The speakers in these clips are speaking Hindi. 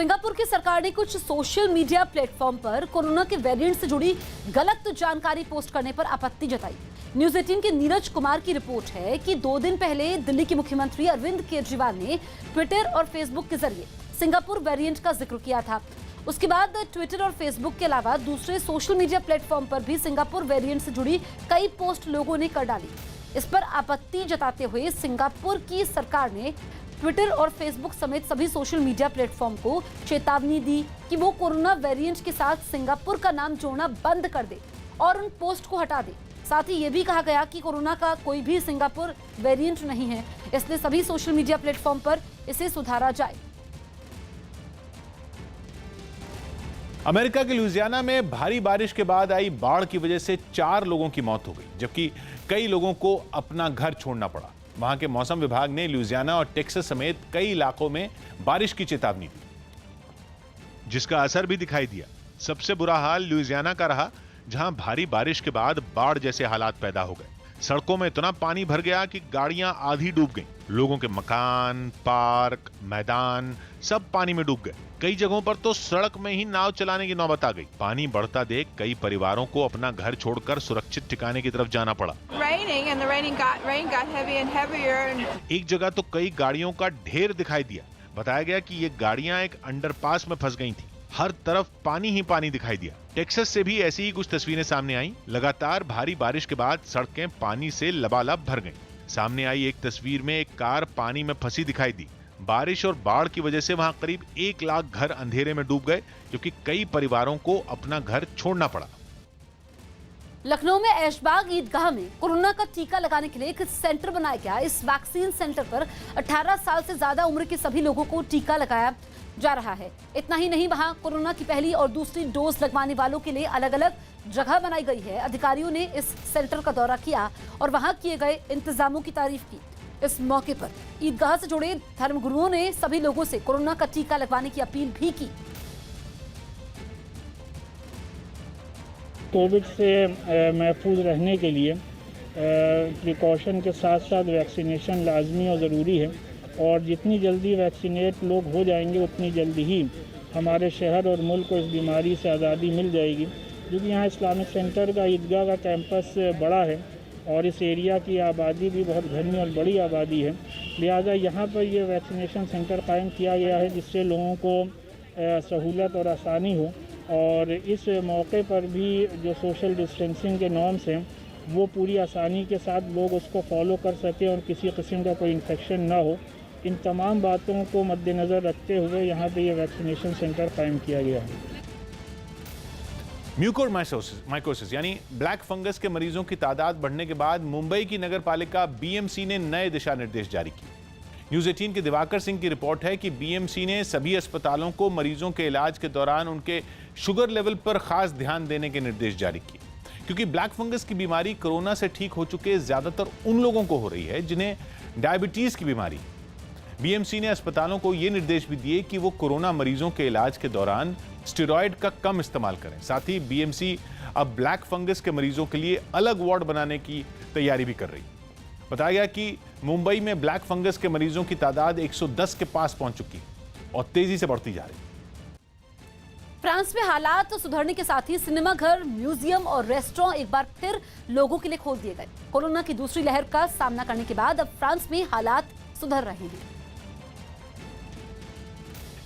सिंगापुर की सरकार ने कुछ सोशल मीडिया प्लेटफॉर्म पर कोरोना के वेरिएंट से जुड़ी गलत जानकारी पोस्ट करने पर आपत्ति जताई। न्यूज 18 के नीरज कुमार की रिपोर्ट है कि 2 दिन पहले दिल्ली के मुख्यमंत्री अरविंद केजरीवाल ने ट्विटर और फेसबुक के जरिए सिंगापुर वेरिएंट का जिक्र किया था। उसके बाद ट्विटर और फेसबुक के अलावा दूसरे सोशल मीडिया प्लेटफॉर्म पर भी सिंगापुर वेरिएंट से जुड़ी कई पोस्ट लोगों ने कर डाली। इस पर आपत्ति जताते हुए सिंगापुर की सरकार ने ट्विटर और फेसबुक समेत सभी सोशल मीडिया प्लेटफॉर्म को चेतावनी दी कि वो कोरोना वेरिएंट के साथ सिंगापुर का नाम जोड़ना बंद कर दे और उन पोस्ट को हटा दे। साथ ही ये भी कहा गया कि कोरोना का कोई भी सिंगापुर वेरिएंट नहीं है, इसलिए सभी सोशल मीडिया प्लेटफॉर्म पर इसे सुधारा जाए। अमेरिका के लुइसियाना में भारी बारिश के बाद आई बाढ़ की वजह से 4 लोगों की मौत हो गई, जबकि कई लोगों को अपना घर छोड़ना पड़ा। वहां के मौसम विभाग ने लुइसियाना और टेक्सास समेत कई इलाकों में बारिश की चेतावनी दी, जिसका असर भी दिखाई दिया। सबसे बुरा हाल लुइसियाना का रहा, जहां भारी बारिश के बाद बाढ़ जैसे हालात पैदा हो गए। सड़कों में इतना पानी भर गया कि गाड़ियां आधी डूब गईं। लोगों के मकान, पार्क, मैदान सब पानी में डूब गए। कई जगहों पर तो सड़क में ही नाव चलाने की नौबत आ गई। पानी बढ़ता देख कई परिवारों को अपना घर छोड़कर सुरक्षित ठिकाने की तरफ जाना पड़ा। एक जगह तो कई गाड़ियों का ढेर दिखाई दिया। बताया गया कि ये गाड़ियां एक अंडरपास में फंस गई थी। हर तरफ पानी ही पानी दिखाई दिया। टेक्सास से भी ऐसी ही कुछ तस्वीरें सामने आई। लगातार भारी बारिश के बाद सड़कें पानी से लबालब भर गईं। सामने आई एक तस्वीर में एक कार पानी में फंसी दिखाई दी। बारिश और बाढ़ की वजह से वहां करीब 1 लाख घर अंधेरे में डूब गए, क्योंकि कई परिवारों को अपना घर छोड़ना पड़ा। लखनऊ में ऐशबाग ईदगाह में कोरोना का टीका लगाने के लिए एक सेंटर बनाया गया। इस वैक्सीन सेंटर पर 18 साल से ज्यादा उम्र के सभी लोगों को टीका लगाया जा रहा है। इतना ही नहीं, वहां कोरोना की पहली और दूसरी डोज लगवाने वालों के लिए अलग अलग जगह बनाई गई है। अधिकारियों ने इस सेंटर का दौरा किया और वहां किए गए इंतजामों की तारीफ की। इस मौके पर ईदगाह से जुड़े धर्मगुरुओं ने सभी लोगों से कोरोना का टीका लगवाने की अपील भी की। कोविड से महफूज रहने के लिए प्रिकॉशन के साथ साथ वैक्सीनेशन लाजमी और ज़रूरी है, और जितनी जल्दी वैक्सीनेट लोग हो जाएंगे उतनी जल्दी ही हमारे शहर और मुल्क को इस बीमारी से आज़ादी मिल जाएगी। क्योंकि यहाँ इस्लामिक सेंटर का ईदगाह का कैंपस बड़ा है और इस एरिया की आबादी भी बहुत घनी और बड़ी आबादी है, लिहाजा यहाँ पर ये वैक्सीनेशन सेंटर कायम किया गया है, जिससे लोगों को सहूलत और आसानी हो। और इस मौके पर भी जो सोशल डिस्टेंसिंग के नॉर्म्स हैं वो पूरी आसानी के साथ लोग उसको फॉलो कर सकें और किसी किस्म का कोई इन्फेक्शन ना हो। इन तमाम बातों को मद्देनज़र रखते हुए यहाँ पे ये वैक्सीनेशन सेंटर कायम किया गया है। म्यूकोरमाइकोसिस यानी ब्लैक फंगस के मरीजों की तादाद बढ़ने के बाद मुंबई की नगर पालिका बीएमसी ने नए दिशा निर्देश जारी किए। न्यूज 18 के दिवाकर सिंह की रिपोर्ट है कि बीएमसी ने सभी अस्पतालों को मरीजों के इलाज के दौरान उनके शुगर लेवल पर खास ध्यान देने के निर्देश जारी किए, क्योंकि ब्लैक फंगस की बीमारी कोरोना से ठीक हो चुके ज्यादातर उन लोगों को हो रही है जिन्हें डायबिटीज की बीमारी। बीएमसी ने अस्पतालों को यह निर्देश भी दिए कि वो कोरोना मरीजों के इलाज के दौरान स्टेरॉयड का कम इस्तेमाल करें। साथ ही बीएमसी अब ब्लैक फंगस के मरीजों के लिए अलग वार्ड बनाने की तैयारी भी कर रही है। बताया गया कि मुंबई में ब्लैक फंगस के मरीजों की तादाद 110 के पास पहुंच चुकी है और तेजी से बढ़ती जा रही है। फ्रांस में हालात सुधरने के साथ ही सिनेमा घर, म्यूजियम और रेस्टोरेंट एक बार फिर लोगों के लिए खोल दिए गए। कोरोना की दूसरी लहर का सामना करने के बाद अब फ्रांस में हालात सुधर रहे हैं,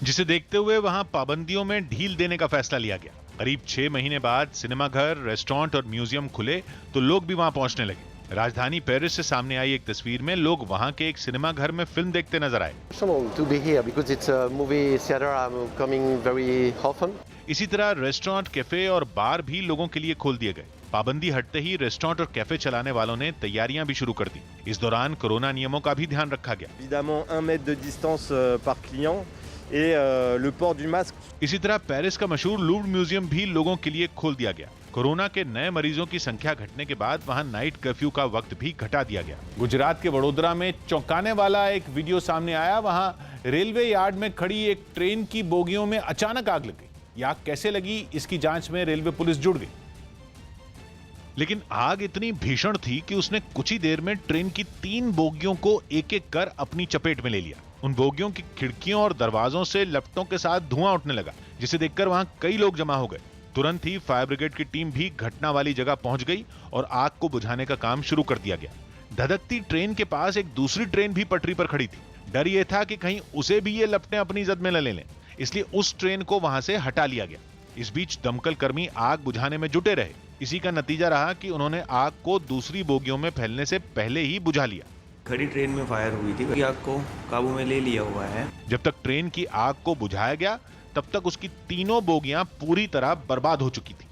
जिसे देखते हुए वहां पाबंदियों में ढील देने का फैसला लिया गया। करीब 6 महीने बाद सिनेमा घर, रेस्टोरेंट और म्यूजियम खुले तो लोग भी वहां पहुंचने लगे। राजधानी पेरिस से सामने आई एक तस्वीर में लोग वहां के एक सिनेमा घर में फिल्म देखते नजर आए। इसी तरह रेस्टोरेंट, कैफे और बार भी लोगों के लिए खोल दिए गए। पाबंदी हटते ही रेस्टोरेंट और कैफे चलाने वालों ने तैयारियां भी शुरू कर दी। इस दौरान कोरोना नियमों का भी ध्यान रखा गया। Évidemment 1 mètre de distance par client et le port du masque. इसी तरह पेरिस का मशहूर लूव्र म्यूजियम भी लोगों के लिए खोल दिया गया। कोरोना के नए मरीजों की संख्या घटने के बाद वहां नाइट कर्फ्यू का वक्त भी घटा दिया गया। गुजरात के वडोदरा में चौंकाने वाला एक वीडियो सामने आया। वहां रेलवे यार्ड में खड़ी एक ट्रेन की बोगियों में अचानक आग लग गई। आग कैसे लगी, इसकी जांच में रेलवे पुलिस जुट गई, लेकिन आग इतनी भीषण थी कि उसने कुछ ही देर में ट्रेन की 3 बोगियों को एक एक कर अपनी चपेट में ले लिया। उन बोगियों की खिड़कियों और दरवाजों से लपटों के साथ धुआं उठने लगा, जिसे देखकर वहां कई लोग जमा हो गए। तुरंत ही फायर ब्रिगेड की टीम भी घटना वाली जगह पहुंच गई और आग को बुझाने का काम शुरू कर दिया गया। धधकती ट्रेन के पास एक दूसरी ट्रेन भी पटरी पर खड़ी थी। डर यह था कि कहीं उसे भी ये लपटें अपनी जद में न ले लें, इसलिए उस ट्रेन को वहां से हटा लिया गया। इस बीच दमकल कर्मी आग बुझाने में जुटे रहे। इसी का नतीजा रहा कि उन्होंने आग को दूसरी बोगियों में फैलने से पहले ही बुझा लिया। खड़ी ट्रेन में फायर हुई थी, आग को काबू में ले लिया हुआ है। जब तक ट्रेन की आग को बुझाया गया, तब तक उसकी तीनों बोगियां पूरी तरह बर्बाद हो चुकी थी।